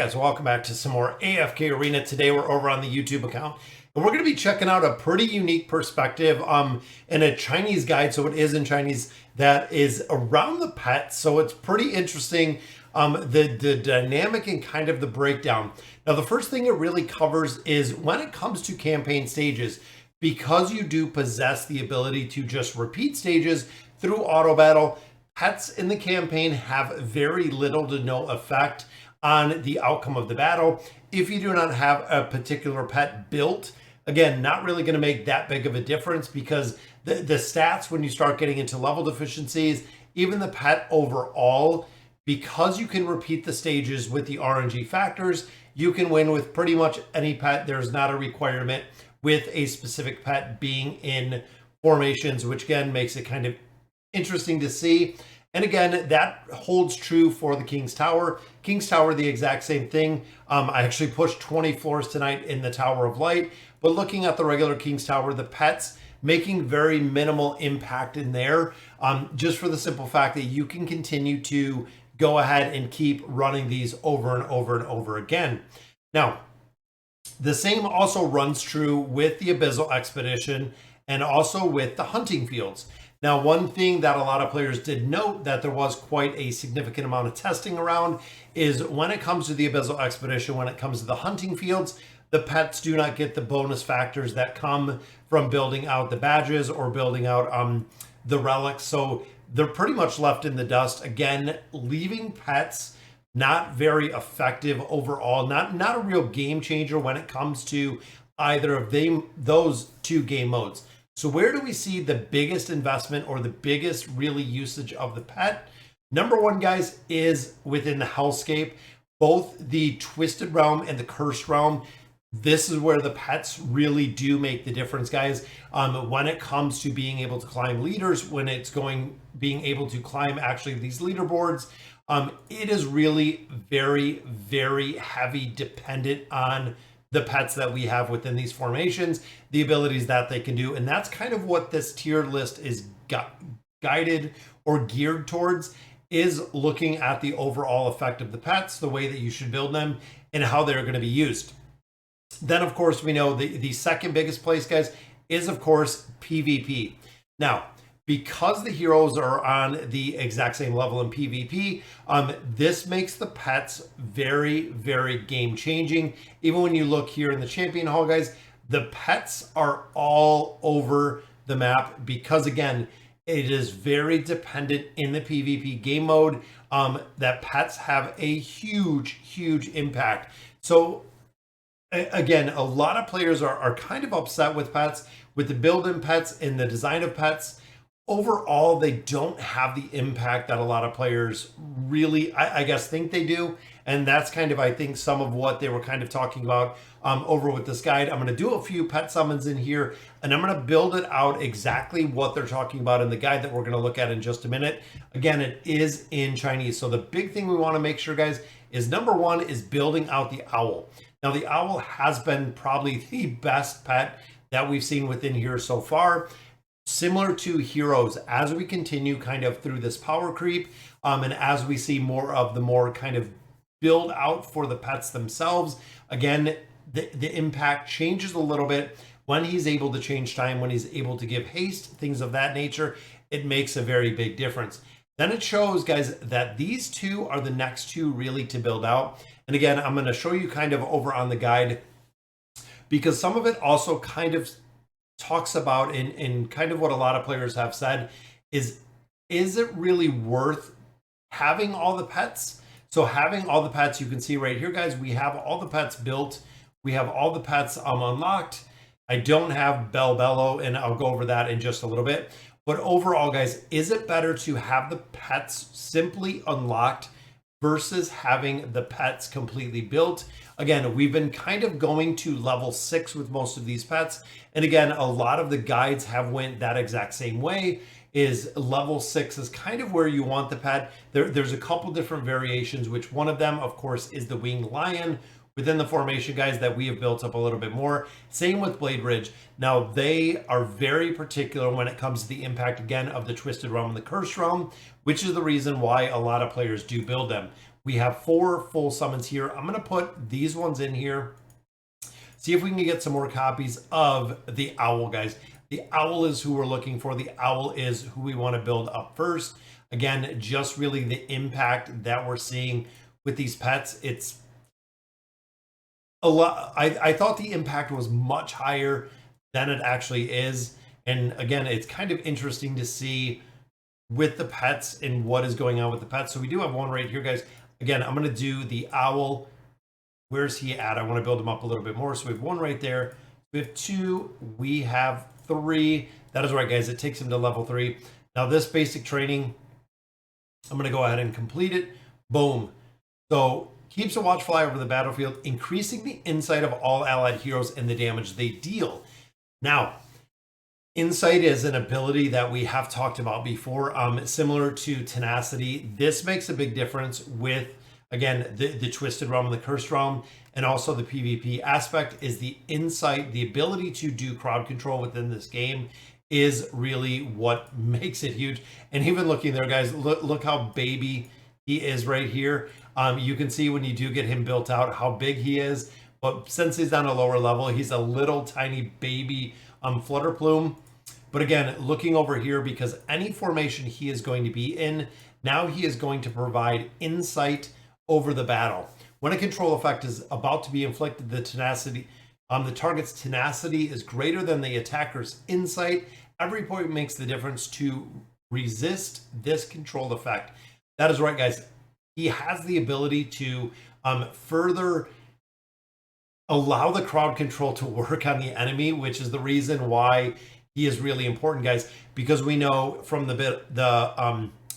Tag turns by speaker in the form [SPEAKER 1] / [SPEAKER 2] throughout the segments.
[SPEAKER 1] guys, welcome back to some more AFK Arena. Today we're over on the YouTube account and we're going to be checking out a pretty unique perspective in a Chinese guide, so it is in Chinese, that is around the pets. So it's pretty interesting, the dynamic and kind of the breakdown. Now the first thing it really covers is when it comes to campaign stages, because you do possess the ability to just repeat stages through auto battle, pets in the campaign have very little to no effect on the outcome of the battle. If you do not have a particular pet built, again, not really going to make that big of a difference, because the stats, when you start getting into level deficiencies, even the pet overall, because you can repeat the stages with the RNG factors, you can win with pretty much any pet. There's not a requirement with a specific pet being in formations, which again makes it kind of interesting to see. And again, that holds true for the King's Tower. King's Tower, the exact same thing. I actually pushed 20 floors tonight in the Tower of Light, but looking at the regular King's Tower, the pets making very minimal impact in there, just for the simple fact that you can continue to go ahead and keep running these over and over and over again. Now, the same also runs true with the Abyssal Expedition and also with the hunting fields. Now, one thing that a lot of players did note that there was quite a significant amount of testing around is when it comes to the Abyssal Expedition, when it comes to the hunting fields, the pets do not get the bonus factors that come from building out the badges or building out the relics. So they're pretty much left in the dust. Again, leaving pets not very effective overall, not a real game changer when it comes to either of those two game modes. So where do we see the biggest investment or the biggest really usage of the pet? Number one, guys, is within the Hellscape, both the Twisted Realm and the Cursed Realm. This is where the pets really do make the difference, guys. When it comes to being able to climb leaders, when it's being able to climb actually these leaderboards, it is really very, very heavy dependent on the pets that we have within these formations, the abilities that they can do. And that's kind of what this tier list is guided or geared towards, is looking at the overall effect of the pets, the way that you should build them, and how they're going to be used. Then, of course, we know the second biggest place, guys, is, of course, PvP. Now, because the heroes are on the exact same level in PvP, this makes the pets very, very game changing. Even when you look here in the champion hall, guys, the pets are all over the map, because again, it is very dependent in the PvP game mode, that pets have a huge impact. So again, a lot of players are kind of upset with pets, with the build in pets and the design of pets. Overall, they don't have the impact that a lot of players really, I guess, think they do. And that's kind of, I think, some of what they were kind of talking about over with this guide. I'm going to do a few pet summons in here, and I'm going to build it out exactly what they're talking about in the guide that we're going to look at in just a minute. Again, it is in Chinese. So the big thing we want to make sure, guys, is number one is building out the owl. Now, the owl has been probably the best pet that we've seen within here so far. Similar to heroes, as we continue kind of through this power creep, and as we see more of the more kind of build out for the pets themselves, again, the impact changes a little bit when he's able to change time, when he's able to give haste, things of that nature. It makes a very big difference. Then it shows, guys, that these two are the next two really to build out. And again, I'm going to show you kind of over on the guide, because some of it also kind of talks about in kind of what a lot of players have said is it really worth having all the pets? So having all the pets, you can see right here, guys, we have all the pets built. We have all the pets unlocked. I don't have Bell Bellow, and I'll go over that in just a little bit. But overall, guys, is it better to have the pets simply unlocked versus having the pets completely built? Again, we've been kind of going to level 6 with most of these pets. And again, a lot of the guides have went that exact same way, is level 6 is kind of where you want the pet. There's a couple different variations, which one of them, of course, is the winged lion within the formation, guys, that we have built up a little bit more. Same with Blade Ridge. Now, they are very particular when it comes to the impact, again, of the Twisted Realm and the Cursed Realm, which is the reason why a lot of players do build them. We have 4 full summons here. I'm going to put these ones in here. See if we can get some more copies of the owl, guys. The owl is who we're looking for. The owl is who we want to build up first. Again, just really the impact that we're seeing with these pets. It's a lot. I thought the impact was much higher than it actually is. And again, it's kind of interesting to see with the pets and what is going on with the pets. So we do have one right here, guys. Again, I'm going to do the owl. Where's he at? I want to build him up a little bit more. So we have one right there. We have 2. We have 3. That is right, guys. It takes him to level 3. Now this basic training, I'm going to go ahead and complete it. Boom. So keeps a watchfly over the battlefield, increasing the insight of all allied heroes and the damage they deal. Now, insight is an ability that we have talked about before, similar to tenacity. This makes a big difference with, again, the twisted realm and the cursed realm, and also the PvP aspect is the insight, the ability to do crowd control within this game is really what makes it huge. And even looking there, guys, look how baby he is right here. You can see when you do get him built out how big he is, but since he's on a lower level, he's a little tiny baby flutter plume. But again, looking over here, because any formation he is going to be in, now he is going to provide insight over the battle. When a control effect is about to be inflicted, the target's tenacity is greater than the attacker's insight. Every point makes the difference to resist this controlled effect. That is right, guys. He has the ability to further allow the crowd control to work on the enemy, which is the reason why he is really important, guys, because we know from the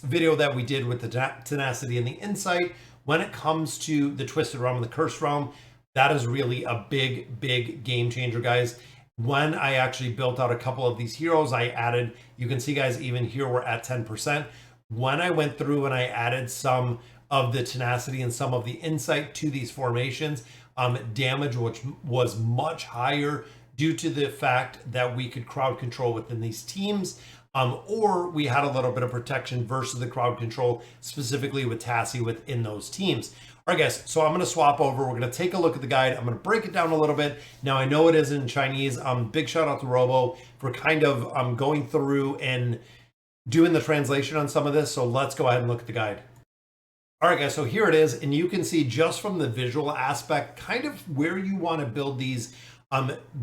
[SPEAKER 1] video that we did with the tenacity and the insight, when it comes to the twisted realm and the cursed realm, that is really a big game changer, guys. When I actually built out a couple of these heroes, I added, you can see, guys, even here we're at 10%. When I went through and I added some of the tenacity and some of the insight to these formations, damage which was much higher due to the fact that we could crowd control within these teams, or we had a little bit of protection versus the crowd control, specifically with Tassie within those teams. All right, guys, so I'm going to swap over. We're going to take a look at the guide. I'm going to break it down a little bit. Now, I know it is in Chinese. Big shout out to Robo for kind of going through and doing the translation on some of this. So let's go ahead and look at the guide. All right, guys, so here it is. And you can see just from the visual aspect, kind of where you want to build these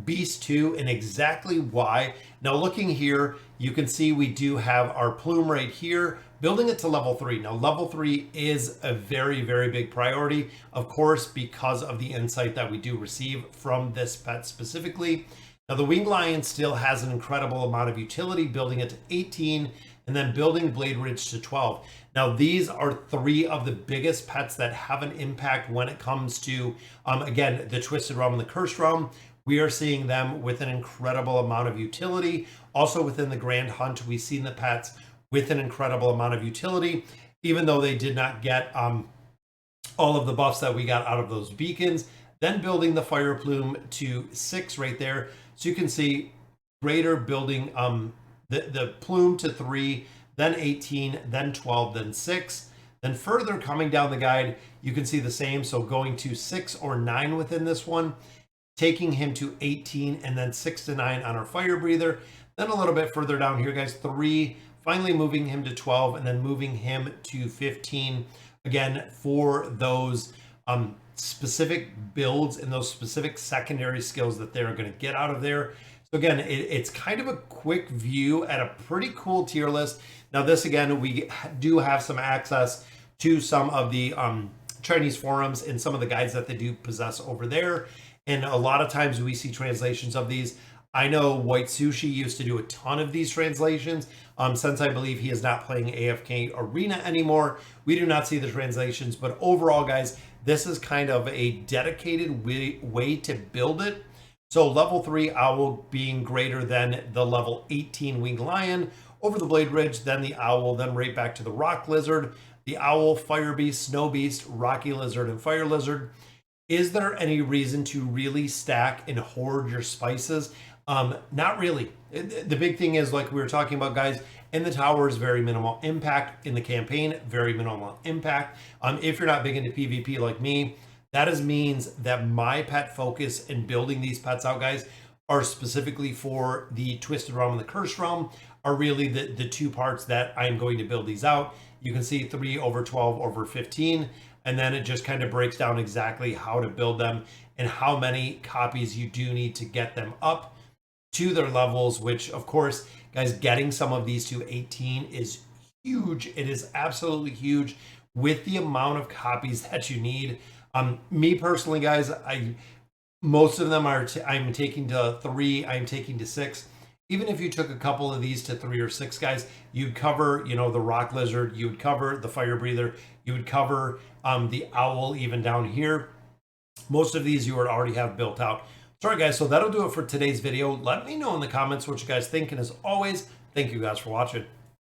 [SPEAKER 1] beasts to and exactly why. Now, looking here, you can see we do have our plume right here, building it to level 3. Now, level 3 is a very big priority, of course, because of the insight that we do receive from this pet specifically. Now, the winged lion still has an incredible amount of utility, building it to 18 and then building Blade Ridge to 12. Now, these are 3 of the biggest pets that have an impact when it comes to, again, the Twisted Realm and the Cursed Realm. We are seeing them with an incredible amount of utility. Also within the Grand Hunt, we've seen the pets with an incredible amount of utility, even though they did not get all of the buffs that we got out of those beacons. Then building the Fire Plume to 6 right there. So you can see greater building the plume to 3, then 18, then 12, then 6. Then further coming down the guide, you can see the same. So going to 6 or 9 within this one, taking him to 18, and then 6 to 9 on our fire breather. Then a little bit further down here, guys, 3, finally moving him to 12, and then moving him to 15. Again, for those specific builds and those specific secondary skills that they're going to get out of there. So again, it's kind of a quick view at a pretty cool tier list. Now this, again, we do have some access to some of the Chinese forums and some of the guides that they do possess over there. And a lot of times we see translations of these. I know White Sushi used to do a ton of these translations. Since I believe he is not playing AFK Arena anymore, we do not see the translations. But overall, guys, this is kind of a dedicated way to build it. So level 3 Owl being greater than the level 18 Winged Lion over the Blade Ridge, then the Owl, then right back to the Rock Lizard, the Owl, Fire Beast, Snow Beast, Rocky Lizard, and Fire Lizard. Is there any reason to really stack and hoard your spices? Not really. The big thing is, like we were talking about, guys, in the tower is very minimal impact. In the campaign, very minimal impact. If you're not big into PvP like me, that means that my pet focus in building these pets out, guys, are specifically for the Twisted Realm and the Cursed Realm, are really the two parts that I'm going to build these out. You can see 3 over 12 over 15, and then it just kind of breaks down exactly how to build them and how many copies you do need to get them up to their levels, which of course, guys, getting some of these to 18 is huge. It is absolutely huge with the amount of copies that you need. Me personally, guys, most of them are I'm taking to 3, I'm taking to 6. Even if you took a couple of these to 3 or 6, guys, you'd cover, you know, the rock lizard, you would cover the fire breather, you would cover the owl even down here. Most of these you would already have built out. Sorry, guys, so that'll do it for today's video. Let me know in the comments what you guys think, and as always, thank you guys for watching.